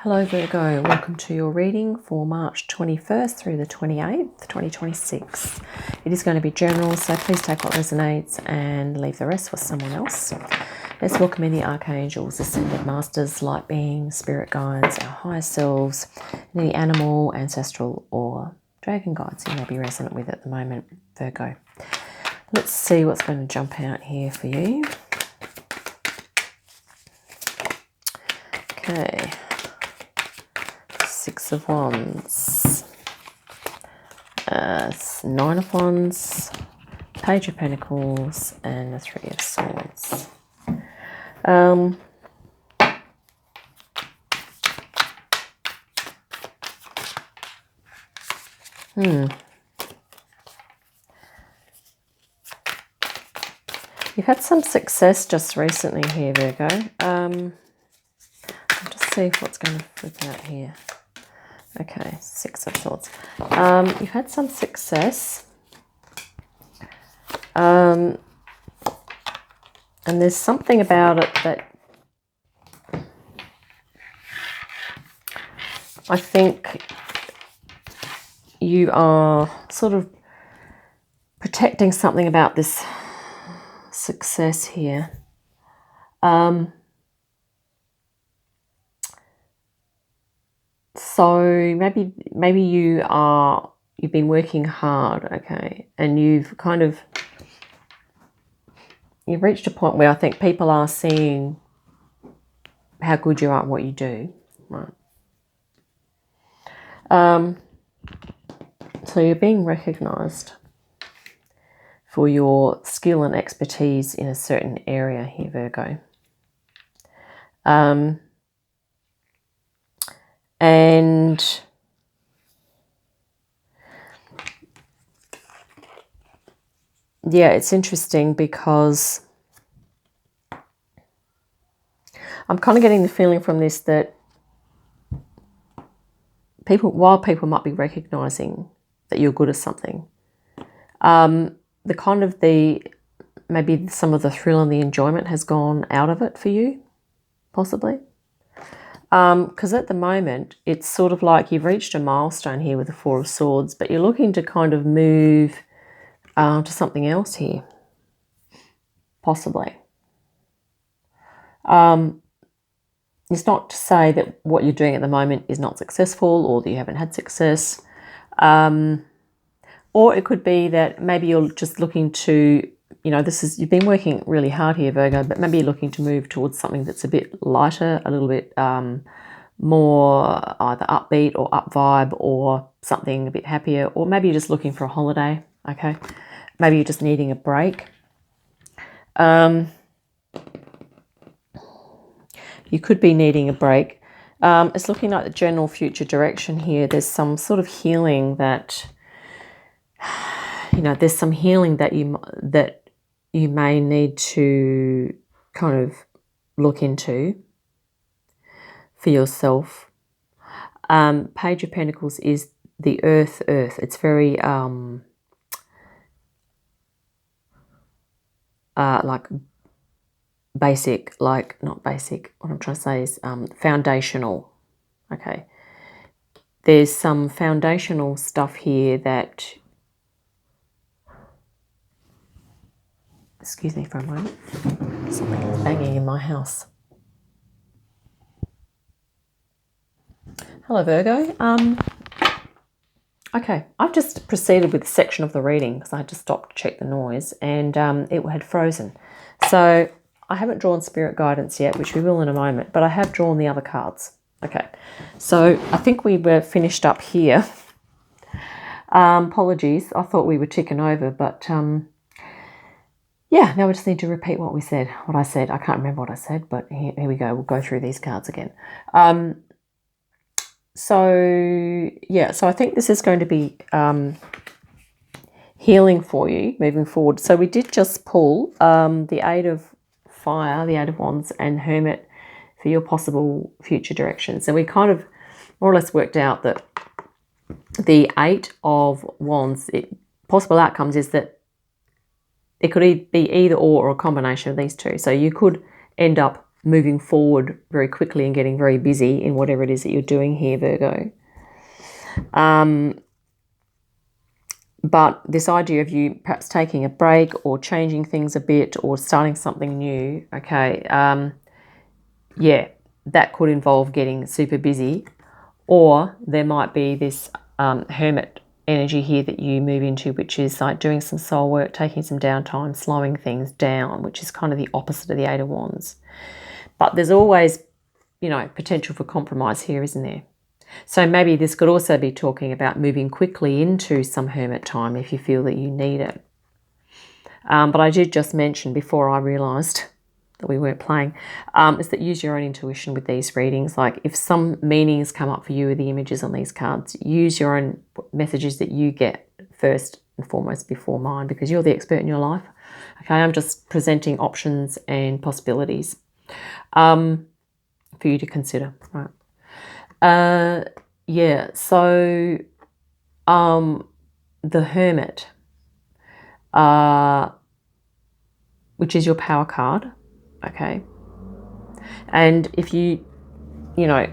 Hello Virgo, welcome to your reading for March 21st through the 28th, 2026. It is going to be general, so please take what resonates and leave the rest for someone else. Let's welcome in the archangels, ascended masters, light beings, spirit guides, our higher selves, any animal, ancestral or dragon guides you may be resonant with at the moment, Virgo. Let's see what's going to jump out here for you. Okay. Six of Wands, Nine of Wands, Page of Pentacles, and the Three of Swords. You've had some success just recently here, Virgo. I'll just see what's going to flip out here. Okay, Six of Swords. You've had some success. And there's something about it that I think you are sort of protecting something about this success here. So maybe you've been working hard, okay, and you've reached a point where I think people are seeing how good you are at what you do, right? So you're being recognized for your skill and expertise in a certain area here, Virgo. And yeah, it's interesting because I'm kind of getting the feeling from this that while people might be recognizing that you're good at something, maybe some of the thrill and the enjoyment has gone out of it for you, possibly. Because at the moment, it's sort of like you've reached a milestone here with the Four of Swords, but you're looking to kind of move to something else here, possibly. It's not to say that what you're doing at the moment is not successful or that you haven't had success. Or it could be that maybe you're just looking to, you've been working really hard here, Virgo, but maybe you're looking to move towards something that's a bit lighter, a little bit more either upbeat or up vibe or something a bit happier, or maybe you're just looking for a holiday, okay? Maybe you're just needing a break. You could be needing a break. It's looking like the general future direction here. There's some sort of healing that, there's some healing that you may need to kind of look into for yourself. Page of Pentacles is the earth. It's very like basic, like not basic. What I'm trying to say is foundational. Okay. There's some foundational stuff here that, excuse me for a moment, something is banging in my house. Hello, Virgo. Okay, I've just proceeded with a section of the reading because I had to stop to check the noise, and it had frozen. So I haven't drawn spirit guidance yet, which we will in a moment, but I have drawn the other cards. Okay, so I think we were finished up here. Apologies, I thought we were ticking over, but yeah, now we just need to repeat what I said. I can't remember what I said, but here we go. We'll go through these cards again. So I think this is going to be healing for you moving forward. So we did just pull the Eight of Fire, the Eight of Wands, and Hermit for your possible future directions. And we kind of more or less worked out that the Eight of Wands, possible outcomes is that it could be either or a combination of these two. So you could end up moving forward very quickly and getting very busy in whatever it is that you're doing here, Virgo. But this idea of you perhaps taking a break or changing things a bit or starting something new, okay, yeah, that could involve getting super busy. Or there might be this hermit energy here that you move into, which is like doing some soul work, taking some downtime, slowing things down, which is kind of the opposite of the Eight of Wands. But there's always, you know, potential for compromise here, isn't there? So maybe this could also be talking about moving quickly into some hermit time if you feel that you need it. But I did just mention before I realised that we weren't playing, is that use your own intuition with these readings. Like if some meanings come up for you with the images on these cards, use your own messages that you get first and foremost before mine, because you're the expert in your life. Okay, I'm just presenting options and possibilities for you to consider, right? Yeah, so the Hermit, which is your power card, okay? And if you know,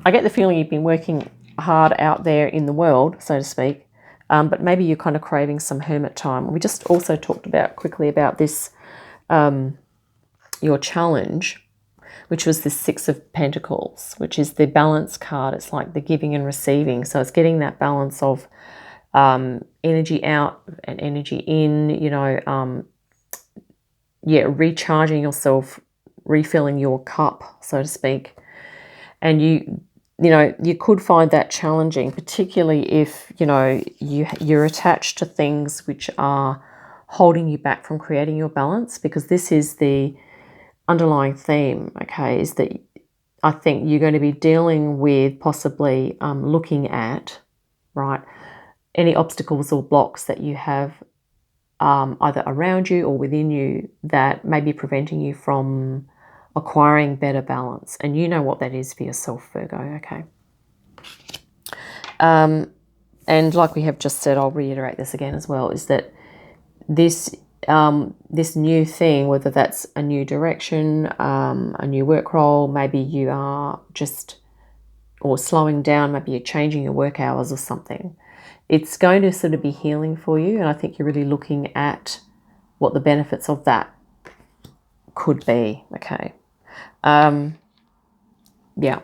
I get the feeling you've been working hard out there in the world, so to speak, but maybe you're kind of craving some hermit time. We just also talked quickly about this, your challenge, which was the Six of Pentacles, which is the balance card. It's like the giving and receiving. So it's getting that balance of energy out and energy in, you know, yeah, recharging yourself, refilling your cup, so to speak. And you know, you could find that challenging, particularly if, you know, you're attached to things which are holding you back from creating your balance, because this is the underlying theme, okay, is that I think you're going to be dealing with possibly looking at, right, any obstacles or blocks that you have either around you or within you that may be preventing you from acquiring better balance. And you know what that is for yourself, Virgo, okay? And like we have just said, I'll reiterate this again as well, is that this new thing, whether that's a new direction, a new work role, maybe you are just, or slowing down, maybe you're changing your work hours or something, it's going to sort of be healing for you. And I think you're really looking at what the benefits of that could be, okay? Yeah.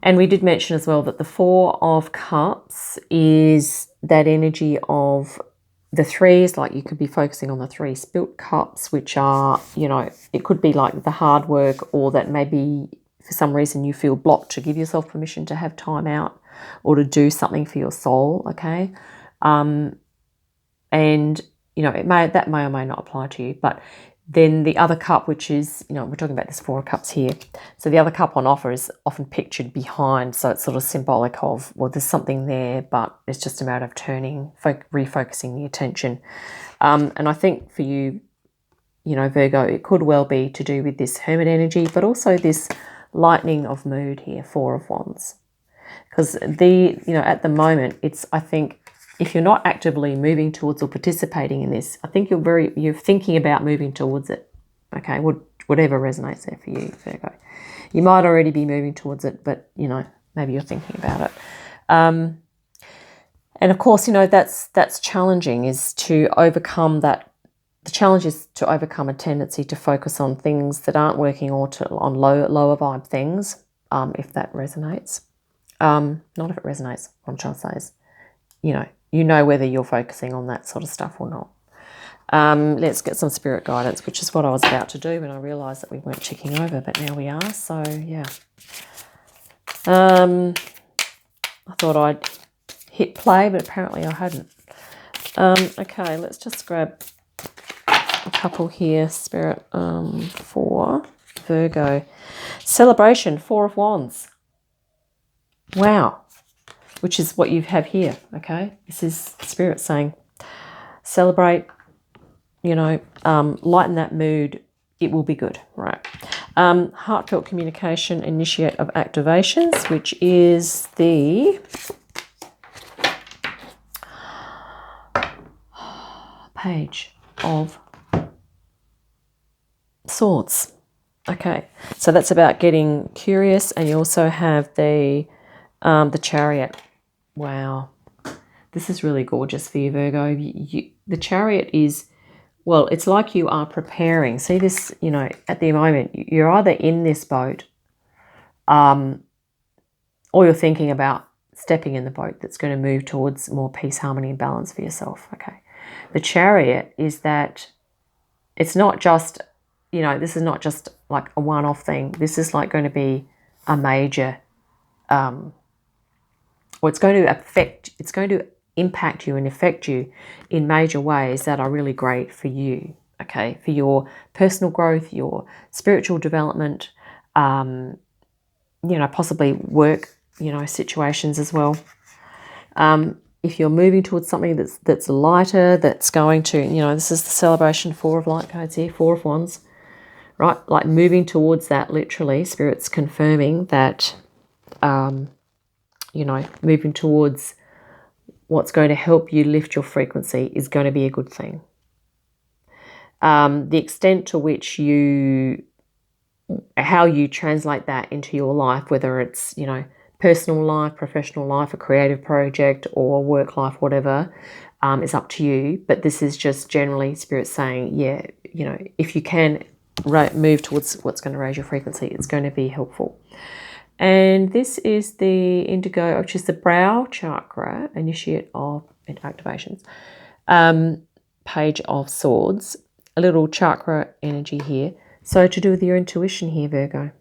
And we did mention as well that the Four of Cups is that energy of the threes. Like you could be focusing on the three spilt cups, which are, you know, it could be like the hard work, or that maybe for some reason you feel blocked to give yourself permission to have time out or to do something for your soul, okay? And, you know, that may or may not apply to you, but then the other cup, which is, you know, we're talking about this Four of Cups here. So the other cup on offer is often pictured behind. So it's sort of symbolic of, well, there's something there, but it's just a matter of refocusing the attention. And I think for you, you know, Virgo, it could well be to do with this hermit energy, but also this lightening of mood here, Four of Wands. Because you know, at the moment, it's, I think, if you're not actively moving towards or participating in this, I think you're thinking about moving towards it. Okay, whatever resonates there for you, Virgo. You might already be moving towards it, but, you know, maybe you're thinking about it. And of course, you know, that's challenging, is to overcome that. The challenge is to overcome a tendency to focus on things that aren't working, or on lower vibe things, if that resonates. Not if it resonates. What I'm trying to say is, you know whether you're focusing on that sort of stuff or not. Let's get some spirit guidance, which is what I was about to do when I realised that we weren't checking over, but now we are. So yeah, I thought I'd hit play, but apparently I hadn't. Okay, let's just grab a couple here, Spirit, for Virgo. Celebration, Four of Wands. Wow. Which is what you have here, okay? This is Spirit saying, celebrate, you know, lighten that mood. It will be good, right? Heartfelt communication, initiate of activations, which is the Page of Swords. Okay, so that's about getting curious, and you also have the Chariot. Wow, this is really gorgeous for you, Virgo. The Chariot is, well, it's like you are preparing. See this, you know, at the moment, you're either in this boat, or you're thinking about stepping in the boat that's going to move towards more peace, harmony, and balance for yourself. Okay, the Chariot is that it's not just, you know, this is not just like a one-off thing. This is like going to be a major, or it's going to impact you and affect you in major ways that are really great for you, okay, for your personal growth, your spiritual development, you know, possibly work, you know, situations as well. If you're moving towards something that's lighter, that's going to, you know, this is the celebration, 4 of light codes here, 4 of wands, right? Like moving towards that, literally, Spirit's confirming that, you know, moving towards what's going to help you lift your frequency is going to be a good thing. The extent to which how you translate that into your life, whether it's, you know, personal life, professional life, a creative project, or work life, whatever, is up to you. But this is just generally Spirit saying, yeah, you know, if you can move towards what's going to raise your frequency, it's going to be helpful. And this is the indigo, which is the brow chakra, initiate of activations, page of swords, a little chakra energy here. So to do with your intuition here, Virgo.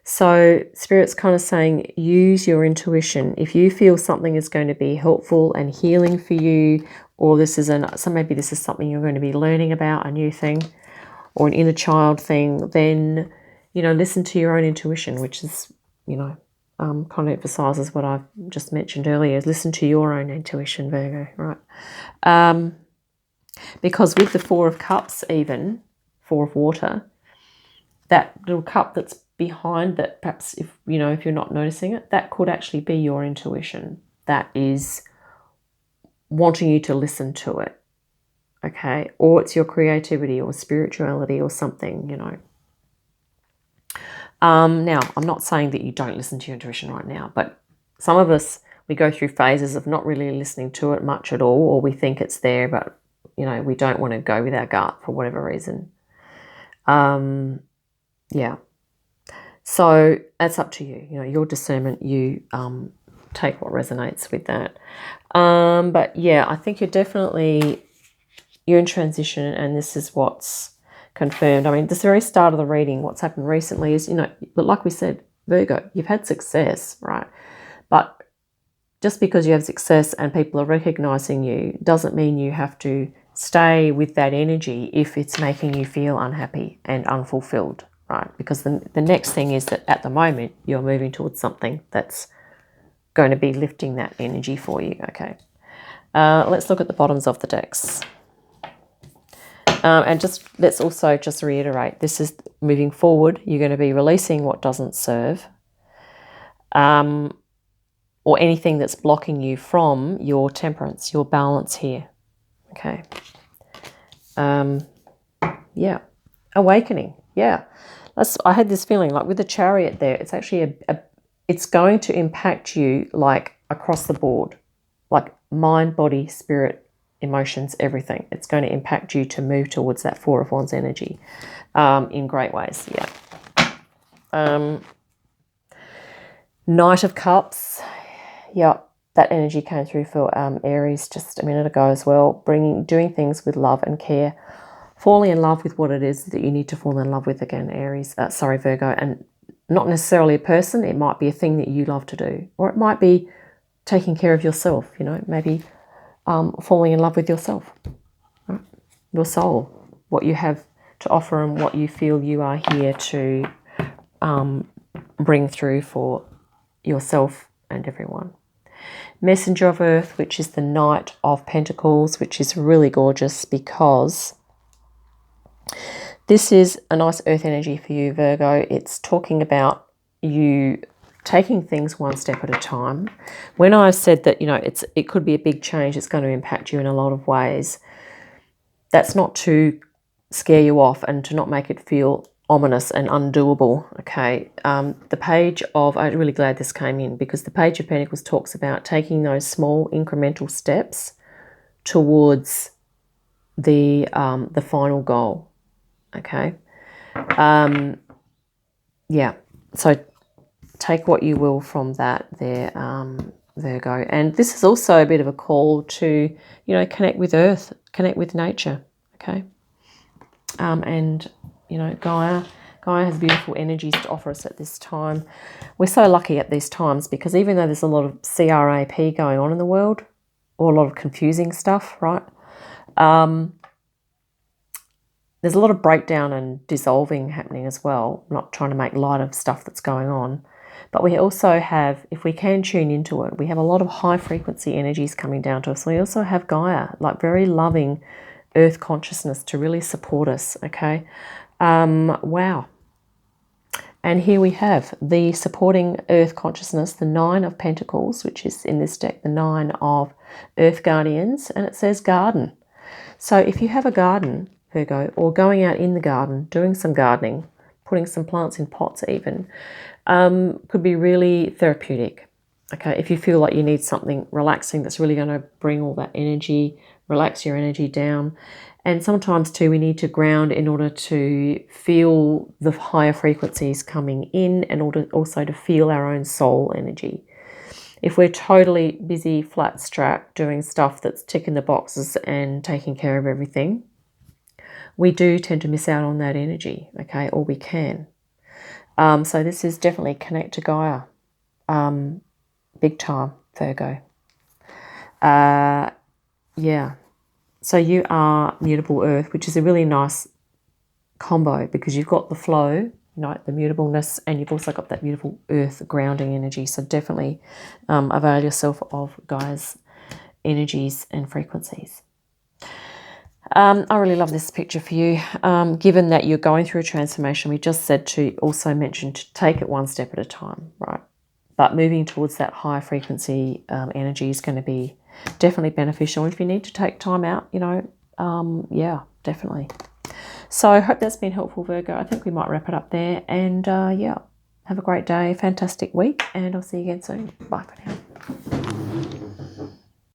So Spirit's kind of saying, use your intuition. If you feel something is going to be helpful and healing for you, or this is maybe this is something you're going to be learning about, a new thing, or an inner child thing, then, you know, listen to your own intuition, which is, you know, kind of emphasizes what I've just mentioned earlier. Listen to your own intuition, Virgo, right? Because with the 4 of cups, even 4 of water, that little cup that's behind that, perhaps if, you know, if you're not noticing it, that could actually be your intuition that is wanting you to listen to it, okay? Or it's your creativity or spirituality or something, you know. Now, I'm not saying that you don't listen to your intuition right now, but some of us, we go through phases of not really listening to it much at all, or we think it's there, but, you know, we don't want to go with our gut for whatever reason. Yeah. So that's up to you. You know, your discernment, you take what resonates with that. But yeah, I think you're in transition, and this is what's confirmed. I mean, this very start of the reading, what's happened recently is, you know, but like we said, Virgo, you've had success, right? But just because you have success and people are recognizing you doesn't mean you have to stay with that energy if it's making you feel unhappy and unfulfilled, right? Because the next thing is that at the moment you're moving towards something that's going to be lifting that energy for you, okay? Let's look at the bottoms of the decks. And let's also just reiterate, this is moving forward. You're going to be releasing what doesn't serve, or anything that's blocking you from your temperance, your balance here. Okay. Yeah. Awakening. Yeah. I had this feeling like with the Chariot there, it's actually it's going to impact you like across the board, like mind, body, spirit, emotions, everything. It's going to impact you to move towards that 4 of Wands energy in great ways. Yeah. Knight of Cups. Yeah, that energy came through for Aries just a minute ago as well. Doing things with love and care. Falling in love with what it is that you need to fall in love with again, Virgo. And not necessarily a person. It might be a thing that you love to do. Or it might be taking care of yourself, you know, maybe falling in love with yourself, right? Your soul, what you have to offer and what you feel you are here to bring through for yourself and everyone. Messenger of Earth, which is the Knight of Pentacles, which is really gorgeous because this is a nice earth energy for you, Virgo. It's talking about you taking things one step at a time. When I said that, you know, it could be a big change, it's going to impact you in a lot of ways, that's not to scare you off and to not make it feel ominous and undoable. Okay, the Page of, I'm really glad this came in, because the Page of Pentacles talks about taking those small incremental steps towards the final goal. Okay, yeah, so take what you will from that there, Virgo. And this is also a bit of a call to, you know, connect with Earth, connect with nature. Okay, and you know, Gaia has beautiful energies to offer us at this time. We're so lucky at these times, because even though there's a lot of CRAP going on in the world, or a lot of confusing stuff, right? There's a lot of breakdown and dissolving happening as well. I'm not trying to make light of stuff that's going on. But we also have, if we can tune into it, we have a lot of high frequency energies coming down to us. We also have Gaia, like very loving earth consciousness to really support us, okay? Wow. And here we have the supporting earth consciousness, the 9 of Pentacles, which is in this deck, the 9 of Earth Guardians, and it says garden. So if you have a garden, Virgo, or going out in the garden, doing some gardening, putting some plants in pots even, could be really therapeutic. Okay, if you feel like you need something relaxing that's really going to bring all that energy, relax your energy down. And sometimes too, we need to ground in order to feel the higher frequencies coming in, and also to feel our own soul energy. If we're totally busy, flat strapped, doing stuff that's ticking the boxes and taking care of everything, we do tend to miss out on that energy, okay, or we can. So this is definitely connect to Gaia. Big time, Virgo. Yeah. So you are mutable earth, which is a really nice combo, because you've got the flow, you know, the mutableness, and you've also got that beautiful earth grounding energy. So definitely avail yourself of Gaia's energies and frequencies. I really love this picture for you. Given that you're going through a transformation, we just said to also mention to take it one step at a time, right? But moving towards that high frequency energy is going to be definitely beneficial. If you need to take time out, you know, yeah, definitely. So I hope that's been helpful, Virgo. I think we might wrap it up there. And yeah, have a great day, fantastic week, and I'll see you again soon. Bye for now.